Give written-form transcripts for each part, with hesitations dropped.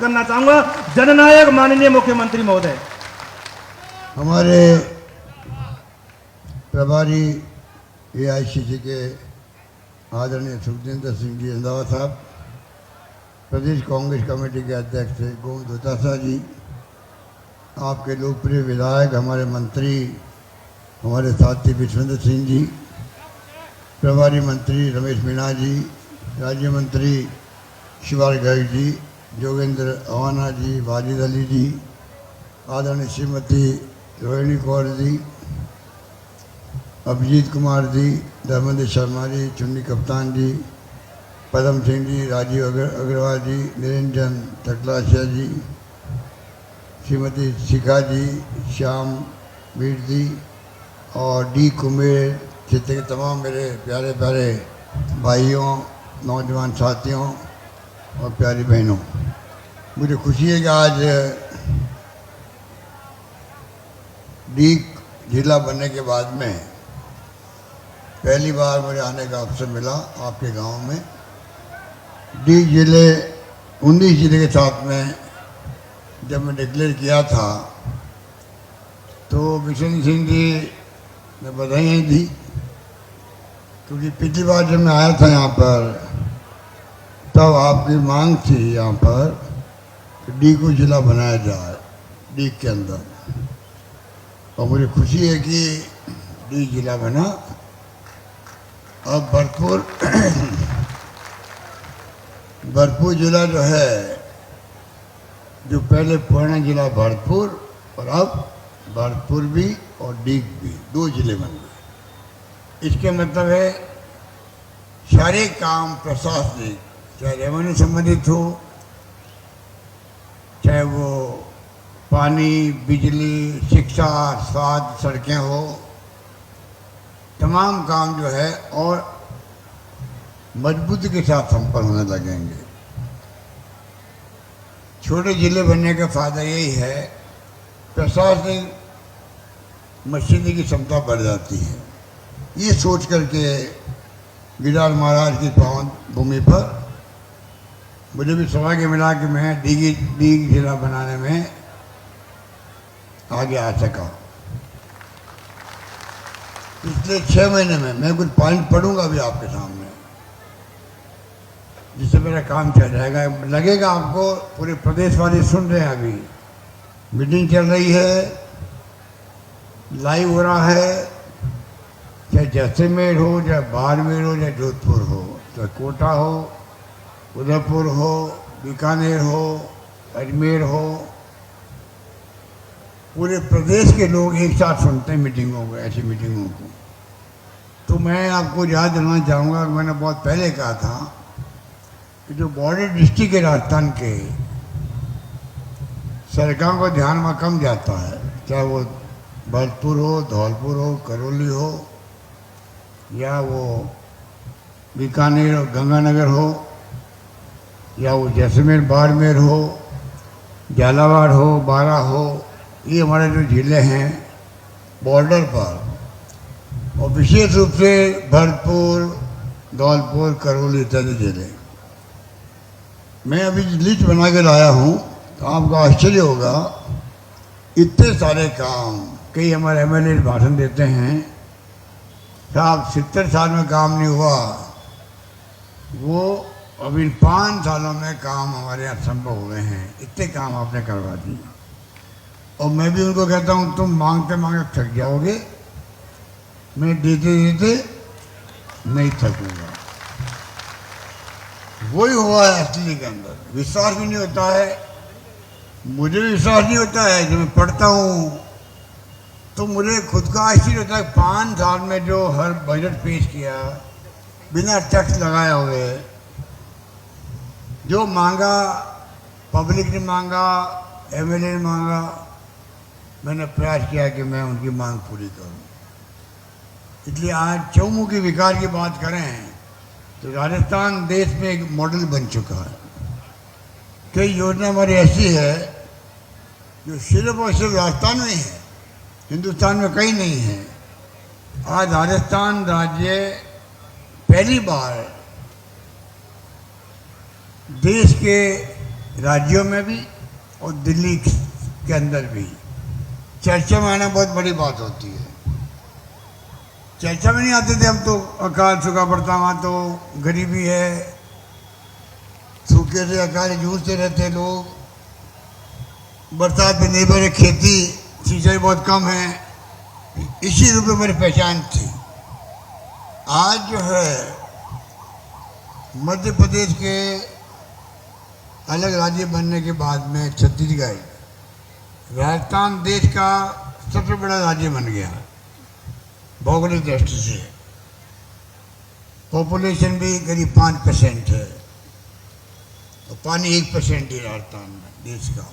करना चाहूंगा जननायक माननीय मुख्यमंत्री महोदय। हमारे प्रभारी एआईसीसी के आदरणीय सुखजिंदर सिंह जी रंधावा साहब, प्रदेश कांग्रेस कमेटी के अध्यक्ष गोविंद दोतासा जी, आपके लोकप्रिय विधायक, हमारे मंत्री, हमारे साथी विश्वेंद्र सिंह जी, प्रभारी मंत्री रमेश मीणा जी, राज्य मंत्री शिवार गर्ग जी, जोगेंद्र अवाना जी, वाजिद अली जी, आदरणीय श्रीमती रोहिणी कौर जी, अभिजीत कुमार जी, धर्मेंद्र शर्मा जी, चुन्नी कप्तान जी, पदम सिंह जी, राजीव अग्रवाल जी, निरंजन टकलाशिया जी, श्रीमती शिखा जी, श्याम वीर जी और डी कुमेर क्षेत्र के तमाम मेरे प्यारे प्यारे भाइयों, नौजवान साथियों और प्यारी बहनों, मुझे खुशी है कि आज डी जिला बनने के बाद में पहली बार मुझे आने का अवसर मिला आपके गांव में। डी जिले 19 जिले के साथ में जब मैं डिक्लेयर किया था तो विश्वेंद्र सिंह जी ने बधाई दी, क्योंकि पिछली बार जब मैं आया था यहाँ पर तब आपकी मांग थी यहाँ पर कि डी को जिला बनाया जाए डी के अंदर, और मुझे खुशी है कि डी जिला बना। अब भरतपुर जिला जो है, जो पहले पुराना जिला भरतपुर और अब भरतपुर भी और डीग भी 2 जिले बन गए। इसके मतलब है सारे काम प्रशासनिक, चाहे रेवेन्यू संबंधित हो, चाहे वो पानी, बिजली, शिक्षा, स्वास्थ्य, सड़कें हो, तमाम काम जो है और मजबूती के साथ संपन्न होने लगेंगे। छोटे जिले बनने का फायदा यही है, प्रशासनिक मशीनरी की क्षमता बढ़ जाती है। ये सोच करके गिरधार महाराज की पावन भूमि पर मुझे भी सौभाग्य मिला कि मैं डीग जिला बनाने में आगे आ सका। पिछले 6 महीने में मैं कुछ पॉइंट पढ़ूंगा अभी आपके सामने, जिससे मेरा काम चल जाएगा। लगेगा आपको पूरे प्रदेश वाले सुन रहे हैं, अभी मीटिंग चल रही है, लाइव हो रहा है, चाहे जैसलमेर हो, चाहे बाड़मेर हो, चाहे जोधपुर हो, चाहे कोटा हो, उदयपुर हो, बीकानेर हो, अजमेर हो, पूरे प्रदेश के लोग एक साथ सुनते हैं मीटिंगों को, ऐसी मीटिंगों को। तो मैं आपको याद दिलाना चाहूँगा कि मैंने बहुत पहले कहा था कि जो बॉर्डर डिस्ट्रिक्ट है राजस्थान के, सरकार को ध्यान में कम जाता है, चाहे वो भरतपुर हो, धौलपुर हो, करौली हो, या वो बीकानेर और गंगानगर हो, या वो जैसलमेर बाड़मेर हो, झालावाड़ हो, बारा हो, ये हमारे जो जिले हैं बॉर्डर पर, और विशेष रूप से भरतपुर, धौलपुर, करौली इत्यादि जिले। मैं अभी लिस्ट बना के लाया हूँ, तो आपको आश्चर्य होगा, इतने सारे काम। कई हमारे एमएलए भाषण देते हैं, साहब 70 साल में काम नहीं हुआ, वो अभी 5 सालों में काम हमारे यहाँ संभव हुए हैं। इतने काम आपने करवा दिए। और मैं भी उनको कहता हूँ, तुम मांगते मांगते थक जाओगे, मैं देते देते नहीं थकूंगा। वही हुआ है असली के अंदर। विश्वास भी नहीं होता है, मुझे भी विश्वास नहीं होता है। जब मैं पढ़ता हूँ तो मुझे खुद का आश्चर्य होता है, 5 साल में जो हर बजट पेश किया बिना टैक्स लगाए हुए, जो मांगा पब्लिक ने मांगा, एमएलए ने मांगा, मैंने प्रयास किया कि मैं उनकी मांग पूरी करूं। इसलिए आज चौमुखी विकास की बात करें तो राजस्थान देश में एक मॉडल बन चुका है। कई योजना हमारी ऐसी है जो सिर्फ और सिर्फ राजस्थान में है, हिंदुस्तान में कहीं नहीं है। आज राजस्थान राज्य पहली बार देश के राज्यों में भी और दिल्ली के अंदर भी चर्चा में आना बहुत बड़ी बात होती है। चर्चा में नहीं आते थे हम तो, अकाल सूखा पड़ता, वहाँ तो गरीबी है, सूखे से अकाल जूझते रहते लोग, बरसात पे निर्भर है, खेती सिंचाई बहुत कम है, इसी रूप में मेरी पहचान थी। आज जो है मध्य प्रदेश के अलग राज्य बनने के बाद में छत्तीसगढ़, राजस्थान देश का सबसे बड़ा राज्य बन गया भौगोलिक दृष्टि से। पॉपुलेशन भी करीब 5% है और पानी 1% ही राजस्थान में देश का।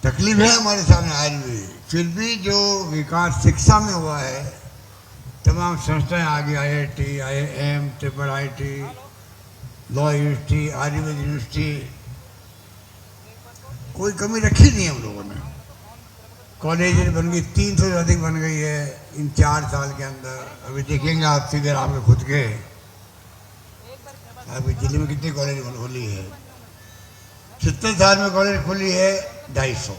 तकलीफ है हमारे सामने आज भी, फिर भी जो विकास शिक्षा में हुआ है, तमाम संस्थाएं आगे, IIT, IIM, triple IIT, law university, Ayurveda university, कोई कमी रखी नहीं हम लोगों ने। कॉलेज बन गई, 300 से अधिक बन गई है इन 4 साल के अंदर। अभी देखेंगे आप फिगर आपके खुद के, अभी दिल्ली में कितनी कॉलेज खुली है? 70 साल में कॉलेज खुली है 250,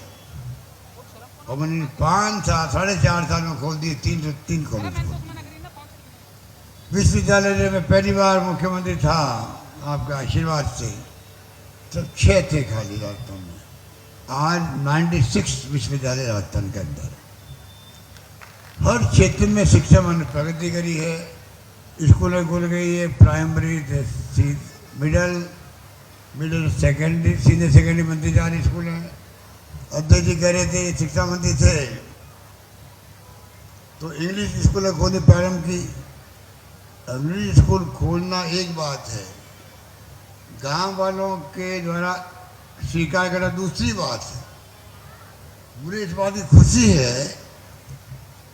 और मैंने 5 साल 4.5 साल में खोल दिए 303 कॉलेज खोल दिए। विश्वविद्यालय में पहली बार मुख्यमंत्री था आपके आशीर्वाद से, तब 6 थे खाली राजस्थान में। आज 96 विश्वविद्यालय राजस्थान के अंदर। हर क्षेत्र में शिक्षा में प्रगति करी है, स्कूलें खुल गई है, primary, middle secondary, senior secondary मंत्री जा रही स्कूल हैं। अध्यक्ष जी कह रहे थे, शिक्षा मंत्री थे, तो इंग्लिश स्कूलें खोलने प्रारंभ की। इंग्लिश स्कूल खोलना एक बात है, गांव वालों के द्वारा स्वीकार करना दूसरी बात है। मुझे इस बात की खुशी है,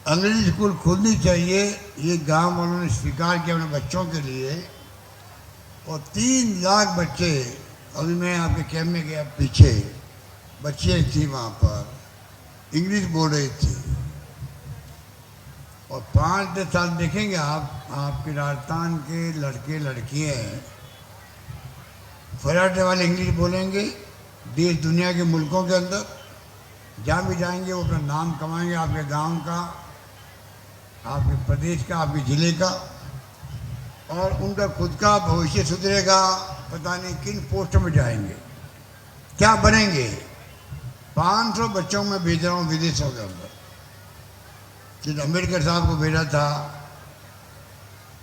अंग्रेजी स्कूल खोलनी चाहिए, ये गांव वालों ने स्वीकार किया अपने बच्चों के लिए। और 3 लाख बच्चे, अभी मैं आपके कैंप में गया पीछे, बच्चे थी वहाँ पर, इंग्लिश बोल रही थी। और 5-10 साल देखेंगे आप, आपके राजस्थान के लड़के लड़कियाँ फराटे वाले इंग्लिश बोलेंगे, देश दुनिया के मुल्कों के अंदर जहाँ भी जाएंगे वो अपना नाम कमाएंगे, आपके गांव का, आपके प्रदेश का, आपके ज़िले का, और उनका खुद का भविष्य सुधरेगा। पता नहीं किन पोस्टों में जाएंगे, क्या बनेंगे। 500 बच्चों में भेज रहा हूँ विदेशों के अंदर। जिस अम्बेडकर साहब को भेजा था,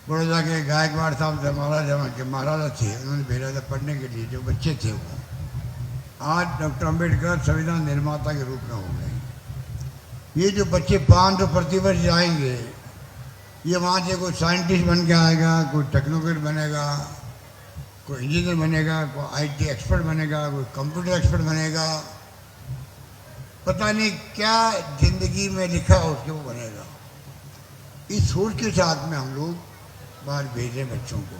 बड़ौदा के गायकवाड़ साहब थे, महाराजा थे, उन्होंने भेजा था पढ़ने के लिए, जो बच्चे थे वो। आज डॉक्टर अम्बेडकर संविधान निर्माता के रूप में हो गए। ये जो बच्चे 500 प्रतिवर्ष जाएंगे, ये वहाँ से कोई साइंटिस्ट बन के आएगा, कोई टेक्नोक्रेट बनेगा, कोई इंजीनियर बनेगा, कोई IT एक्सपर्ट बनेगा, कोई कंप्यूटर एक्सपर्ट बनेगा, पता नहीं क्या जिंदगी में लिखा हो उसके वो बनेगा। इस सोच के साथ में हम लोग बाहर भेजें बच्चों को।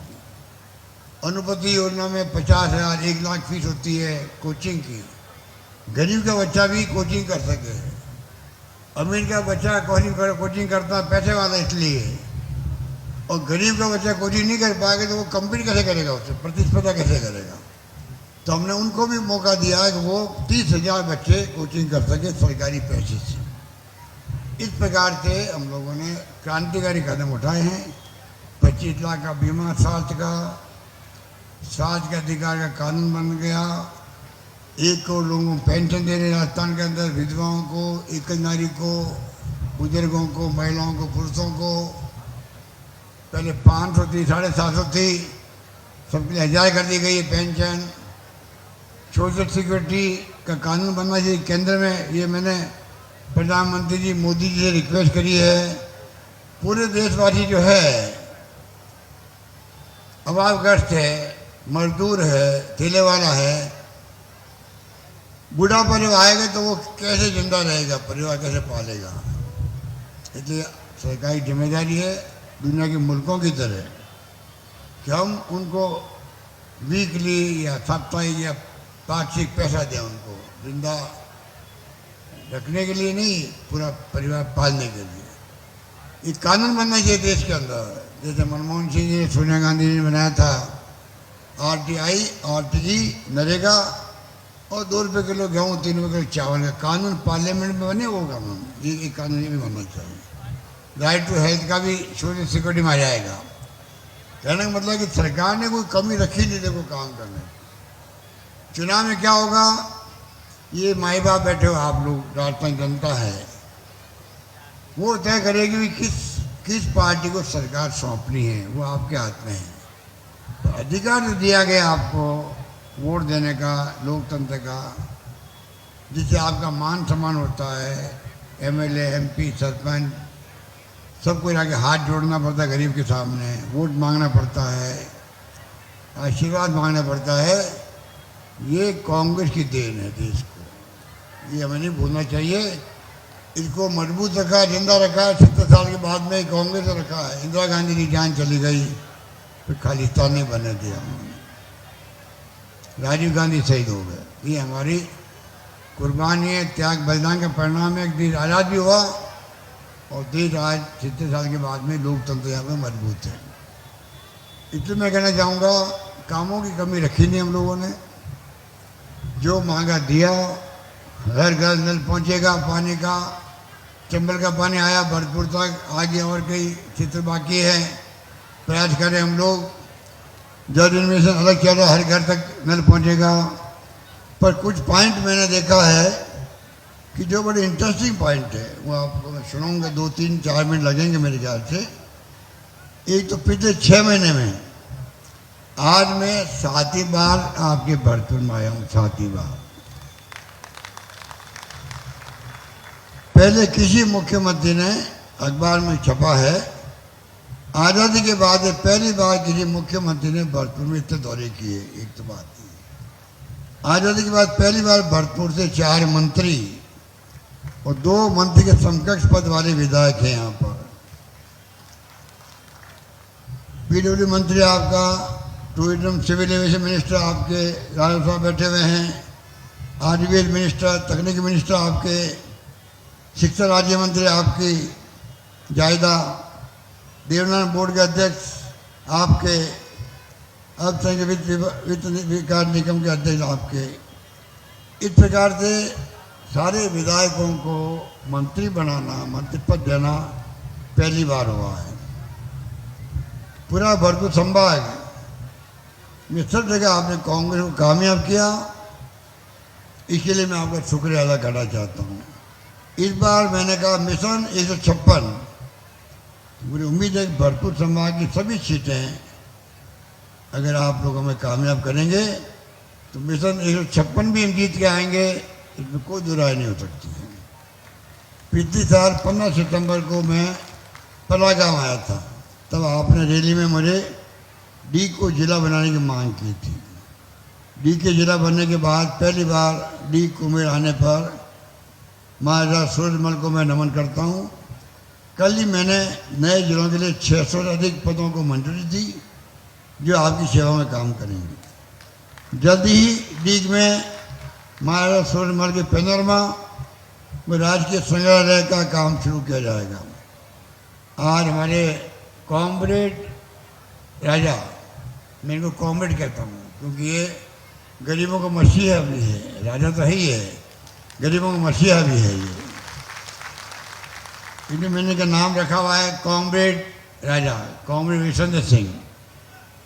अनुपति योजना में 50,000 1 लाख फीस होती है कोचिंग की। गरीब का बच्चा भी कोचिंग कर सके। अमीर का बच्चा कोचिंग करता है पैसे वाला इसलिए, और गरीब का बच्चा कोचिंग नहीं कर पाएगा तो वो कम्पीट कैसे करेगा, उससे प्रतिस्पर्धा कैसे करेगा। तो हमने उनको भी मौका दिया है कि वो 30,000 बच्चे कोचिंग कर सके सरकारी पैसे से। इस प्रकार से हम लोगों ने क्रांतिकारी कदम उठाए हैं। 25 लाख का बीमा, स्वास्थ्य का अधिकार का कानून बन गया। 1 करोड़ लोगों को पेंशन दे रहे राजस्थान के अंदर, विधवाओं को, एकल नारी को, बुजुर्गों को, महिलाओं को, पुरुषों को। पहले 500 थी, 750 थी, सबके लिए 1000 कर दी गई है पेंशन। सोशल सिक्योरिटी का कानून बनना चाहिए केंद्र में, ये मैंने प्रधानमंत्री जी मोदी जी से रिक्वेस्ट करी है। पूरे देशवासी जो है अभावग्रस्त है, मजदूर है, ठेले वाला है, बुढ़ापा जब आएगा तो वो कैसे जिंदा रहेगा, परिवार कैसे पालेगा। इसलिए सरकारी जिम्मेदारी है दुनिया के मुल्कों की तरह कि हम उनको वीकली या साप्ताहिक या पाक्षिक पैसा दें, उनको जिंदा रखने के लिए नहीं, पूरा परिवार पालने के लिए। एक कानून बनना चाहिए देश के अंदर, जैसे मनमोहन सिंह जी, सोनिया गांधी जी ने बनाया था RTI, RTG, नरेगा, और 2 रुपये किलो गेहूँ, 3 रुपये किलो चावल का कानून पार्लियामेंट में बने, वो कानून ये कानून ये भी बनना चाहिए। राइट टू हेल्थ का भी सोशल सिक्योरिटी में आ जाएगा। कहने का मतलब कि सरकार ने कोई कमी रखी नहीं देखो काम करने। चुनाव में क्या होगा, ये माई बाप बैठे हो आप लोग, राजस्थान जनता है, वो तय करेगी कि किस पार्टी को सरकार सौंपनी है, वो आपके हाथ में है। तो अधिकार जो दिया गया आपको वोट देने का, लोकतंत्र का, जिससे आपका मान सम्मान होता है, एमएलए, एमपी, सरपंच सबको आगे हाथ जोड़ना पड़ता है, गरीब के सामने वोट मांगना पड़ता है, आशीर्वाद मांगना पड़ता है। ये कांग्रेस की देन है देश को, ये हमें नहीं भूलना चाहिए। इसको मजबूत रखा, जिंदा रखा है। 70 साल के बाद में कांग्रेस ने रखा है। इंदिरा गांधी की जान चली गई, फिर खालिस्तान नहीं बनने दिया उन्होंने, राजीव गांधी शहीद हो गए। ये हमारी कुर्बानी है, त्याग बलिदान का परिणाम है। एक देश आज़ाद भी हुआ और देश आज 70 साल के बाद में लोकतंत्र यहाँ पर मजबूत है। इसलिए मैं कहना चाहूँगा, कामों की कमी रखी नहीं हम लोगों ने, जो मांगा दिया। घर घर नल पहुँचेगा पानी का, चंबल का पानी आया भरतपुर तक, आगे और कई क्षेत्र बाकी है। प्रयास करें हम लोग, जल मिशन अलग चल रहा, हर घर तक नल पहुँचेगा। पर कुछ पॉइंट मैंने देखा है कि जो बड़े इंटरेस्टिंग पॉइंट है, वो आपको मैं सुनाऊंगा। 2, 3, 4 मिनट लगेंगे मेरे ख्याल से। एक तो पिछले 6 महीने में आज मैं 7वीं बार आपके भरतपुर में आया हूँ, 7वीं बार। पहले किसी मुख्यमंत्री ने, अखबार में छपा है, आज़ादी के बाद पहली बार किसी मुख्यमंत्री ने भरतपुर में इतने दौरे किए। एक तो बात थी, आज़ादी के बाद पहली बार भरतपुर से 4 मंत्री और 2 मंत्री के समकक्ष पद वाले विधायक हैं यहाँ पर। पीडब्ल्यू मंत्री आपका, टूरिज्म सिविल एविएशन मिनिस्टर आपके राजू साहब बैठे हुए हैं, आरबीएल मिनिस्टर, तकनीकी मिनिस्टर आपके, शिक्षा राज्य मंत्री आपकी जायदा, देवनारायण बोर्ड के अध्यक्ष आपके, अल्पसंख्यक वित्त विकास निगम के अध्यक्ष आपके। इस प्रकार से सारे विधायकों को मंत्री बनाना, मंत्री पद देना पहली बार हुआ है। पूरा भरतपुर संभाग में सब जगह आपने कांग्रेस को कामयाब किया, इसके लिए मैं आपका शुक्रिया अदा करना चाहता हूँ। इस बार मैंने कहा मिशन 156, मुझे उम्मीद है कि भरतपुर संभाग की सभी सीटें अगर आप लोग हमें कामयाब करेंगे तो मिशन 156 भी हम जीत के आएंगे, इसमें कोई दुराई नहीं हो सकती है। पिछले साल 15 सितंबर को मैं पलागांव आया था, तब आपने रैली में मुझे डी को जिला बनाने की मांग की थी। डी के जिला बनने के बाद पहली बार डी कुमेर आने पर महाराजा सूरजमल को मैं नमन करता हूँ। कल ही मैंने नए जिलों के लिए 600 से अधिक पदों को मंजूरी दी, जो आपकी सेवा में काम करेंगे। जल्द ही डी में महाराजा सूरजमल के पैनोरमा में राजकीय संग्रहालय का काम शुरू किया जाएगा। आज हमारे कॉमरेड राजा, मैं इनको कॉमरेड कहता हूँ क्योंकि ये गरीबों का मसीहा भी है, राजा तो है ही है, गरीबों का मसीहा भी है। ये इन्हें मैंने का नाम रखा हुआ है कॉमरेड राजा, कॉमरेड विश्वेंद्र सिंह।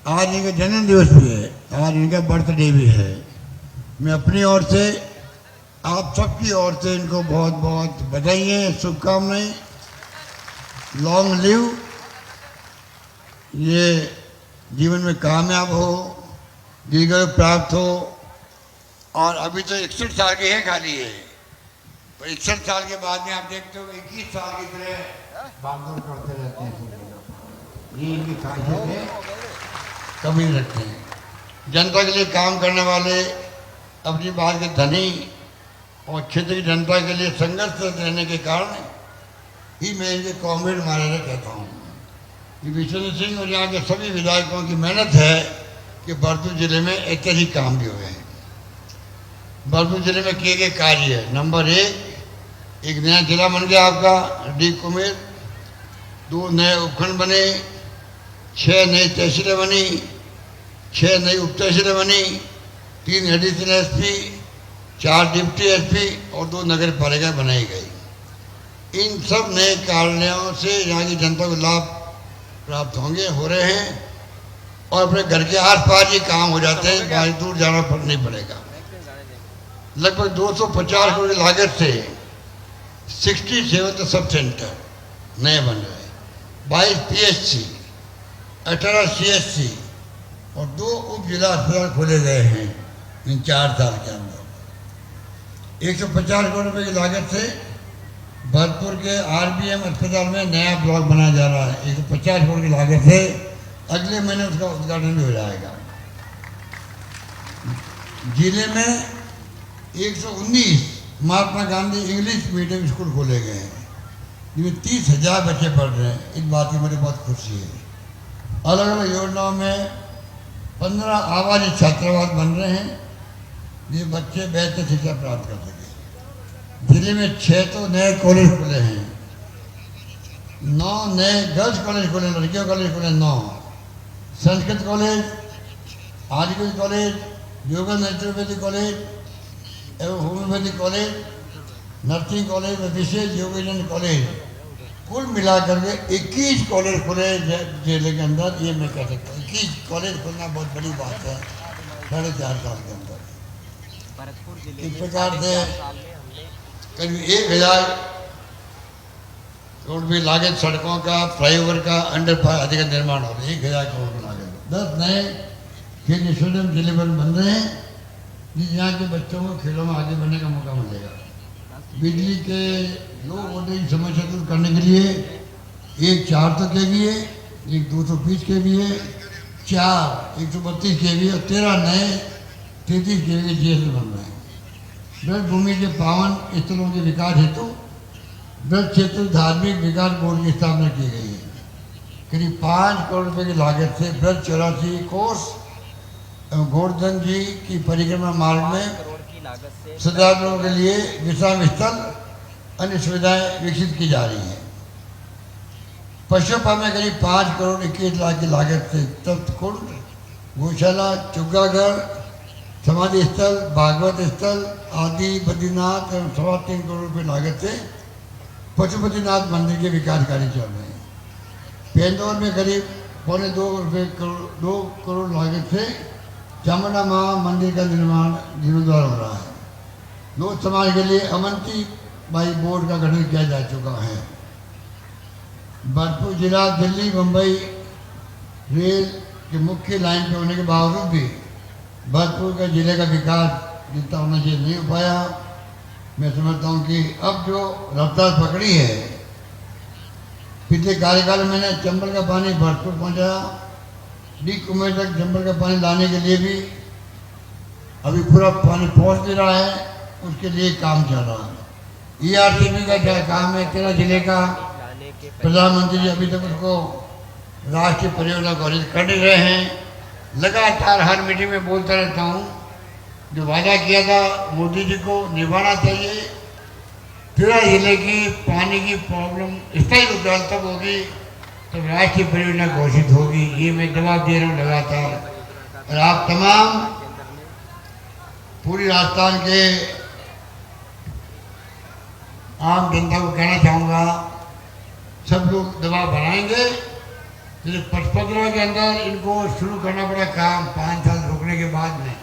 आज इनका जन्म दिवस भी है, आज इनका बर्थडे भी है। मैं अपनी ओर से, आप सबकी ओर से इनको बहुत बहुत बधाई, शुभकामनाएं। लॉन्ग लिव, ये जीवन में कामयाब हो, दीर्घायु प्राप्त हो। और अभी तो 61 साल के हैं खाली है, पर 61 साल के बाद में आप देखते हो 21 साल की तरह भागदौड़ करते रहते हैं। ये इनकी खासियत है, कभी रखते हैं। जनता के लिए काम करने वाले, अपनी बात के धनी और क्षेत्र की जनता के लिए संघर्ष रहने के कारण ही मैं इनके कॉमरेड महाराजा कहता हूँ। ये विश्वेंद्र सिंह और यहाँ के सभी विधायकों की मेहनत है कि भरतपुर जिले में ऐतिहासिक काम भी हुए हैं। भरतपुर जिले में किए गए कार्य है, नंबर 1, एक नया जिला बन गया आपका डी कुमेर, 2 नए उपखंड बने, 6 नई तहसीलें बनी, 6 नई उप तहसीलें बनी, 3 एडिशनल एसपी, 4 डिप्टी एसपी और 2 नगर पालिका बनाई गई। इन सब नए कार्यों से यहाँ की जनता को लाभ प्राप्त होंगे, हो रहे हैं, और अपने घर के आसपास ही काम हो जाते हैं, कहीं दूर जाना नहीं पड़ेगा। लगभग 250 करोड़ की लागत से 67 सब सेंटर नए बन रहे हैं, 22 पीएचसी, 18 सीएचसी और 2 उप जिला अस्पताल खोले गए हैं इन 4 साल के अंदर। 150 करोड़ रुपए की लागत से भरतपुर के आरबीएम अस्पताल में नया ब्लॉक बनाया जा रहा है। 150 करोड़ की लागत से अगले महीने उसका उद्घाटन भी हो जाएगा। जिले में 119 Mahatma Gandhi English medium school खोले गए हैं, जिनमें 30,000 बच्चे पढ़ रहे हैं। इस बात की मुझे बहुत खुशी है। अलग अलग योजनाओं में 15 आवासीय छात्रावास बन रहे हैं, जिससे बच्चे बेहतर शिक्षा प्राप्त कर सकें। जिले में 6 तो नए कॉलेज खुले हैं, 9 नए गर्ल्स कॉलेज खुले, लड़कियों कॉलेज खुले 9, Sanskrit college, Ayurveda college, yoga naturopathy college एवं होम्योपैथी कॉलेज, नर्सिंग कॉलेज व विशेष योगेशन कॉलेज, कुल मिलाकर के 21 कॉलेज खुले जिले के अंदर। ये मैं कह सकता हूँ 21 कॉलेज खुलना बहुत बड़ी बात है 4.5 साल के अंदर। इस प्रकार से करीब 1,000 करोड़ की लागत सड़कों का, फ्लाईओवर का, अंडरपास आदि का निर्माण हो रहा है। 1,000 करोड़ की लागत। 10 नए खेल स्टेडियम जिले भर में बन रहे हैं, जिस यहाँ के बच्चों को खेलों में आगे बढ़ने का मौका मिलेगा। बिजली के लो वोल्टेज की समस्या दूर करने के लिए एक 400 kVA, एक 220 kVA, 4 132 kVA और 13 नए 33 kVA जीएसएल बन रहे हैं। ब्रज भूमि के पावन स्थलों के विकास हेतु ब्रज क्षेत्र धार्मिक विकास बोर्ड की स्थापना की गई है। करीब 5 करोड़ रुपए की लागत से ब्रज 84 कोस एवं गोवर्धन जी की परिक्रमा मार्ग में श्रद्धालुओं के लिए विश्राम स्थल अन्य सुविधाएं विकसित की जा रही हैं। पशुपालन में करीब 5 करोड़ 21 लाख की लागत से तप्त कुंड, गौशाला, चुग्गागढ़, समाधि स्थल, भागवत स्थल आदि बद्रीनाथ एवं 3.25 करोड़ रुपये लागत से पशुपतिनाथ मंदिर के विकास कार्य चल रहे हैं। पेंदौर में करीब 2.25 करोड़ लागत से चामुंडा मां मंदिर का निर्माण जीर्णोद्धार हो रहा है। लोक समाज के लिए अवंती बाई बोर्ड का गठन किया जा चुका है। भरतपुर जिला दिल्ली मुंबई रेल के मुख्य लाइन पे होने के बावजूद भी भरतपुर का जिले का विकास जितना होना चाहिए नहीं हो पाया। मैं समझता हूँ कि अब जो रफ्तार पकड़ी है, पिछले कार्यकाल में मैंने चंबल का पानी भरतपुर पहुँचाया, डी कुमेर तक चंबल का पानी लाने के लिए भी अभी पूरा पानी पहुँच भी रहा है, उसके लिए काम चल रहा है। ERCP का क्या काम है 13 जिले का, प्रधानमंत्री जी अभी तक उसको राष्ट्रीय परियोजना घोषित कर नहीं रहे हैं। लगातार हर मीटिंग में बोलता रहता हूँ, जो वादा किया था मोदी जी को निभाना चाहिए। 13 जिले की पानी की प्रॉब्लम स्थायी रूप से तब होगी तब राष्ट्रीय परियोजना घोषित होगी। ये मैं जवाब दे रहा हूँ लगातार। और आप तमाम पूरी राजस्थान के आम जनता को कहना चाहूँगा, सब लोग दबाव बनाएंगे। जैसे 15 के अंदर इनको शुरू करना पड़ा काम 5 साल रुकने के बाद में,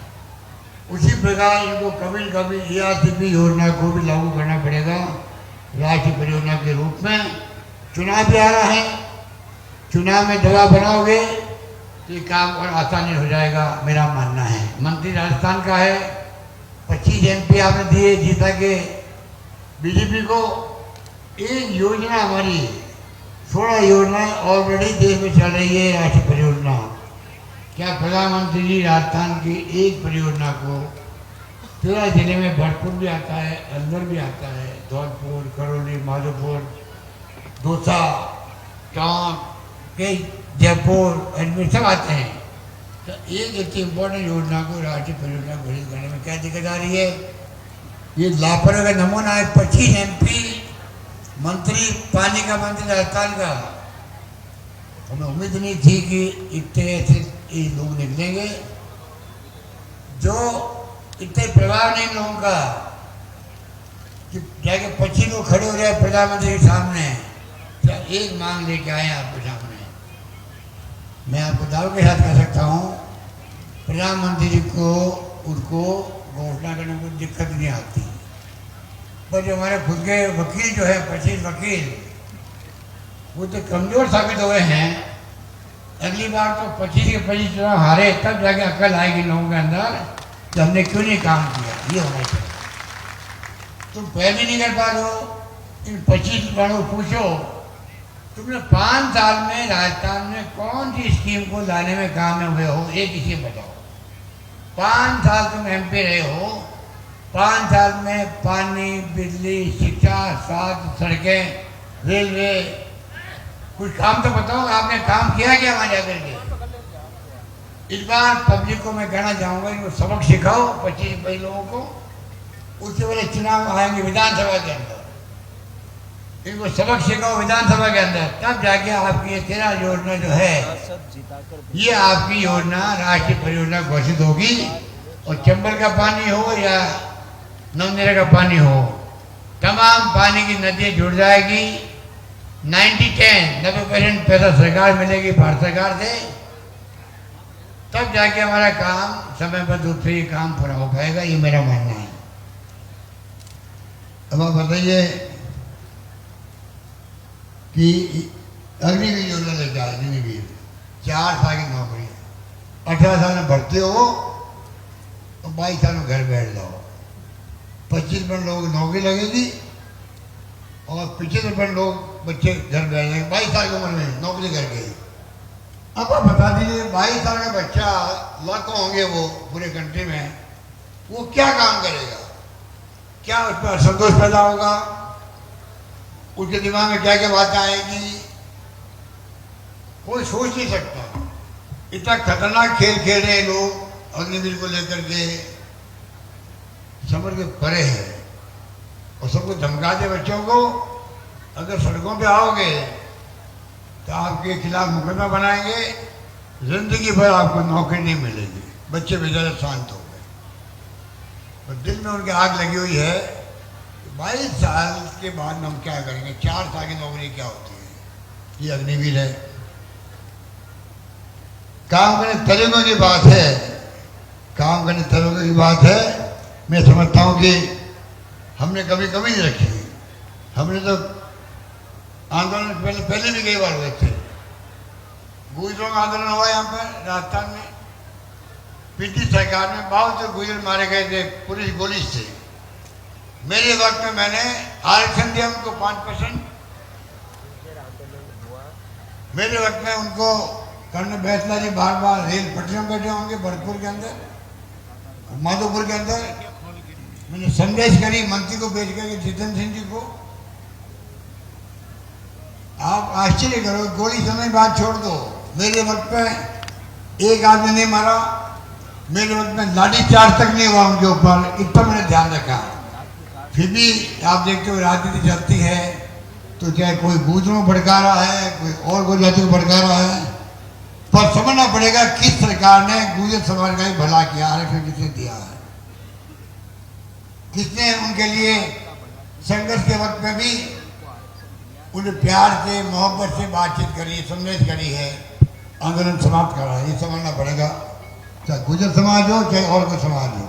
उसी प्रकार इनको कभी न कभी ERCP योजना को भी लागू करना पड़ेगा राष्ट्रीय परियोजना के रूप में। चुनाव भी आ रहा है, चुनाव में दबाव बनाओगे तो ये काम और आसानी हो जाएगा, मेरा मानना है। मंत्री राजस्थान का है, 25 MP आपने दिए जीता के बीजेपी को। एक योजना हमारी 16 योजना ऑलरेडी देश में चल रही है राष्ट्रीय परियोजना। क्या प्रधानमंत्री जी राजस्थान की एक परियोजना को 13 जिले में भरतपुर भी आता है, अलवर भी आता है, धौलपुर, करौली, माधोपुर, दौसा, टोंक, जयपुर, अजमेर सब आते हैं। तो एक इतनी इम्पोर्टेंट योजना को राष्ट्रीय परियोजना घोषित करने में क्या दिक्कत आ रही है? ये लापरवाही का नमूना है। 25 MP मंत्री, पानी का मंत्री राजस्थान का, हमें उम्मीद नहीं थी कि इतने ऐसे लोग निकलेंगे जो इतने प्रभाव नहीं लोगों का कि जाके 25 लोग खड़े हो जाए प्रधानमंत्री के सामने, क्या एक मांग लेके आए आपके सामने। मैं आपको दावे के साथ कह सकता हूँ प्रधानमंत्री जी को उनको घोषणा करने में कोई दिक्कत नहीं आती, पर जो हमारे खुद के वकील जो है 25 वकील, वो तो कमजोर साबित हुए हैं। अगली बार तो 25 के 25 चुनाव हारे, तब जाके अकल आएगी लोगों के अंदर कि हमने क्यों नहीं काम किया। ये होना चाहिए। तुम पहले नहीं कर पा रहे हो, इन 25 वालों को पूछो तुमने 5 साल में राजस्थान में कौन सी स्कीम को लाने में कामयाब हुए हो, एक स्कीम बताओ। 5 साल तुम MP रहे हो, 5 साल में पानी, बिजली, शिक्षा, स्वास्थ्य, सड़कें, रेलवे, कुछ काम तो बताओ आपने काम किया क्या वहां जाकर के। इस बार पब्लिक को मैं कहना चाहूंगा इनको सबक सिखाओ 25 लोगों को। उससे पहले चुनाव आएंगे विधानसभा के अंदर, इनको सबक सिखाओ विधानसभा के अंदर, तब जाके आपकी ये 13 योजना जो है, ये आपकी योजना राष्ट्रीय परियोजना घोषित होगी। और चंबल का पानी हो या नवनेरा का पानी हो, तमाम पानी की नदियाँ जुड़ जाएगी। 90% पैसा सरकार मिलेगी भारत सरकार से, तब जाके हमारा काम समयबद्ध रूप से ये काम पूरा हो पाएगा। ये मेरा मानना है। अब आप बताइए कि अग्निवीर योजना लेकर आए, अग्निवीर 4 साल की नौकरी, 18 साल में भर्ती हो तो 22 साल में घर बैठ जाओ। 25% लोगों की नौकरी लगेगी और 75% लोग बच्चे घर बैठ जाएंगे 22 साल की उम्र में नौकरी करके। अब आप बता दीजिए 22 साल का बच्चा, लाखों होंगे वो पूरे कंट्री में, वो क्या काम करेगा, क्या उस पर असंतोष पैदा होगा, उसके दिमाग में क्या क्या बातें आएगी, कोई सोच नहीं सकता। इतना खतरनाक खेल खेल रहे हैं लोग अग्निवीर को लेकर के, समझ के परे है। और सबको धमका दे बच्चों को, अगर सड़कों पे आओगे तो आपके खिलाफ मुकदमा बनाएंगे, जिंदगी भर आपको नौकरी नहीं मिलेगी। बच्चे बेचारे शांत हो गए, और दिल में उनकी आग लगी हुई है 22 साल के बाद हम क्या करेंगे। 4 साल की नौकरी क्या होती है, ये अग्निवीर है। काम करने तरीकों की बात है, काम करने तरीकों की बात है। मैं समझता हूं कि हमने कभी कमी नहीं रखी। हमने तो आंदोलन पहले भी कई बार हुए थे। गुजरों का आंदोलन हुआ यहाँ पर राजस्थान में, ब्रिटिश सरकार में बहुत से गुजर मारे गए थे पुलिस गोली से। मेरे वक्त में मैंने आरक्षण दिया उनको 5%। मेरे वक्त में उनको कर्नल बैसला जी बार बार रेल पटरियों बैठे होंगे भरतपुर के अंदर, माधोपुर के अंदर। मैंने संदेश करी मंत्री को भेज करके, जितेंद्र सिंह जी को। आप आश्चर्य करो, गोली समय बात छोड़ दो, मेरे वक्त में एक आदमी नहीं मारा, मेरे वक्त में लाठी चार्ज तक नहीं हुआ उनके ऊपर, इतना मैंने ध्यान रखा। फिर भी आप देखते हो राजनीति चलती है तो चाहे कोई गुजरों को भड़का रहा है, कोई और कोई जाति को भड़का रहा है, पर समझना पड़ेगा किस सरकार ने गुजर समाज का ही भला किया, आरक्षण किसने दिया है, किसने उनके लिए संघर्ष के वक्त में भी उन्हें प्यार से मोहब्बत से बातचीत करी, संदेश करी है, आंदोलन समाप्त करा है। ये समझना पड़ेगा, चाहे गुजर समाज हो चाहे और कोई समाज हो।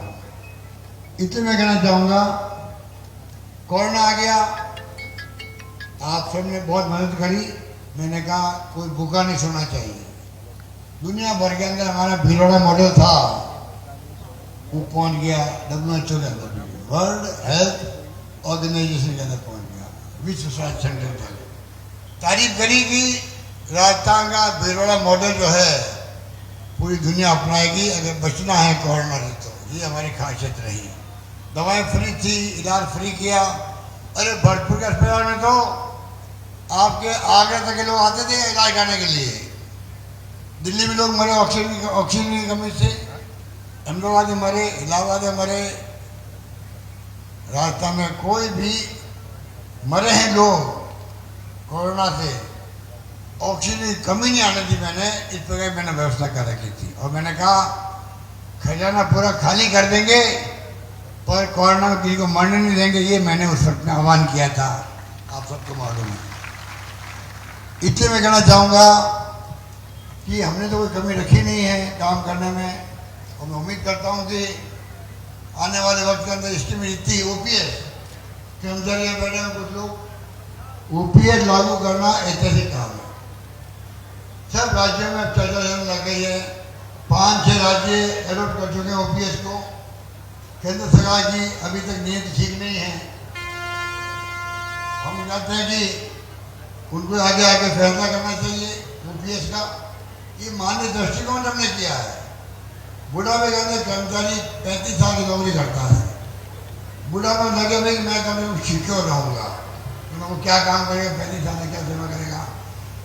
इसलिए मैं कहना चाहूँगा, कोरोना आ गया, आप सबने बहुत मदद करी। मैंने कहा कोई भूखा नहीं सोना चाहिए। दुनिया भर के अंदर हमारा भिलोड़ा मॉडल था, वो पहुंच गया WHO के अंदर, वर्ल्ड हेल्थ ऑर्गेनाइजेशन के अंदर पहुंच गया, विश्व स्वास्थ्य संगठन। तारीफ करी कि राजस्थान का भिलोड़ा मॉडल जो है पूरी दुनिया अपनाएगी अगर बचना है कोरोना से। तो ये हमारी खासियत रही। दवाएं फ्री थी, इलाज फ्री किया। अरे भरतपुर के अस्पताल में तो आपके आगरा तक के लोग आते थे इलाज कराने के लिए। दिल्ली में लोग मरे ऑक्सीजन की कमी से, अहमदाबाद में मरे, इलाहाबाद में मरे, राजस्थान में कोई भी मरे हैं लोग कोरोना से। ऑक्सीजन की कमी नहीं आने दी मैंने, इस प्रकार मैंने व्यवस्था कर रखी थी। और मैंने कहा खजाना पूरा खाली कर देंगे पर कोरोना में किसी को मरने नहीं देंगे, ये मैंने उस वक्त में आह्वान किया था, आप सबको मालूम है। इसलिए मैं कहना चाहूँगा कि हमने तो कोई कमी रखी नहीं है काम करने में, और मैं उम्मीद करता हूँ कि आने वाले वक्त के अंदर इसकी में इतनी ओपीएस कर्मचारी बैठे हैं कुछ लोग, ओपीएस लागू करना ऐतिहासिक काम है। सब राज्यों में चर्चा चलने लग गई है, 5-6 राज्य एडॉप्ट कर चुके हैं ओपीएस को। केंद्र सरकार की अभी तक नीयत ठीक नहीं है। हम चाहते हैं कि उनको आगे आगे फैसला करना चाहिए ओपीएस का। ये मान्य दृष्टिकोण हमने किया है। बुढ़ापे के अंदर कर्मचारी 35 साल की नौकरी करता है, बुढ़ापे में लगे नहीं कि मैं कभी सिक्योर रहूँगा, तो वो क्या काम करेगा, 35 साल में क्या सेवा करेगा।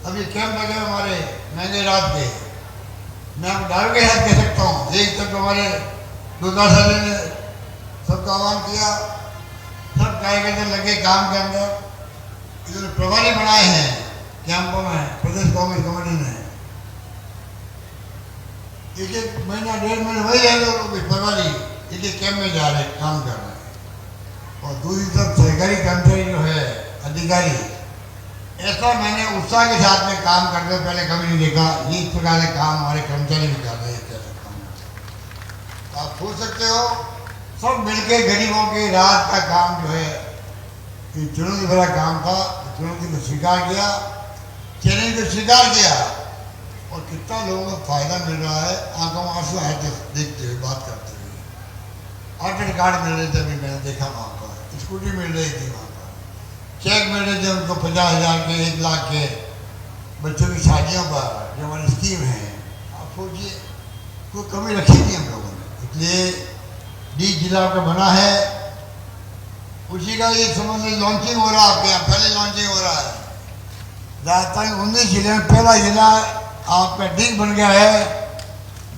अब ये कैंप लगे हमारे महंगे रात के, मैं आपको डाल के याद कह सकता हूँ। एक तक हमारे दुर्गा साहब ने सबका आह्वान किया, सब कार्यकर्ता लगे काम के अंदर, इधर प्रभारी बनाए हैं कैंपों में प्रदेश कांग्रेस कमेटी ने। एक महीना 1.5 महीने वही है लोग प्रभारी एक कैंप में जा रहे हैं, काम कर रहे हैं। और दूसरी तरफ सरकारी कर्मचारी जो है अधिकारी, ऐसा मैंने उत्साह के साथ में काम करते हुए पहले कभी नहीं देखा। ये इस प्रकार के काम हमारे कर्मचारी भी कर रहे हैं। कैसे काम आप सोच सकते हो, सब मिलकर गरीबों के रात का काम जो है, ये चुनौती भरा काम था, चुनौती को स्वीकार किया, चैलेंज को स्वीकार किया, और कितना लोगों को फायदा मिल रहा है। आंखों में आंसू आए थे देखते हुए, बात करते हुए। ऑर्डर कार्ड मिल रहे थे, अभी मैंने देखा वहाँ पर स्कूटी मिल रही थी, वहाँ पर चेक मिल रहे थे उनको 50,000 के, 1 लाख के, बच्चों की शादियों पर जो हमारी स्कीम है। आप सोचिए, कोई कमी रखी नहीं हम लोगों ने। इसलिए 20 जिला का बना है, उसी का ये समझ लॉन्चिंग हो रहा है। आपके यहाँ पहले लॉन्चिंग हो रहा है। राजस्थान 19 जिले में पहला जिला आपका डीग बन गया है,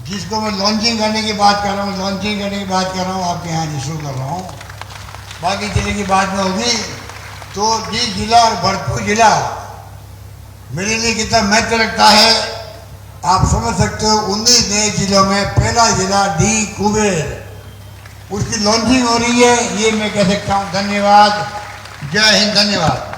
जिसको मैं लॉन्चिंग करने की बात कर रहा हूँ, लॉन्चिंग करने की बात कर रहा हूँ, आपके यहाँ शुरू कर रहा हूँ। बाकी जिले की बात में होगी तो डीग जिला और भरतपुर जिला मेरे लिए कितना महत्व रखता है आप समझ सकते हो। 19 नए जिलों में पहला जिला डी कुबेर, उसकी लॉन्चिंग हो रही है, ये मैं कह सकता हूँ। धन्यवाद, जय हिंद, धन्यवाद।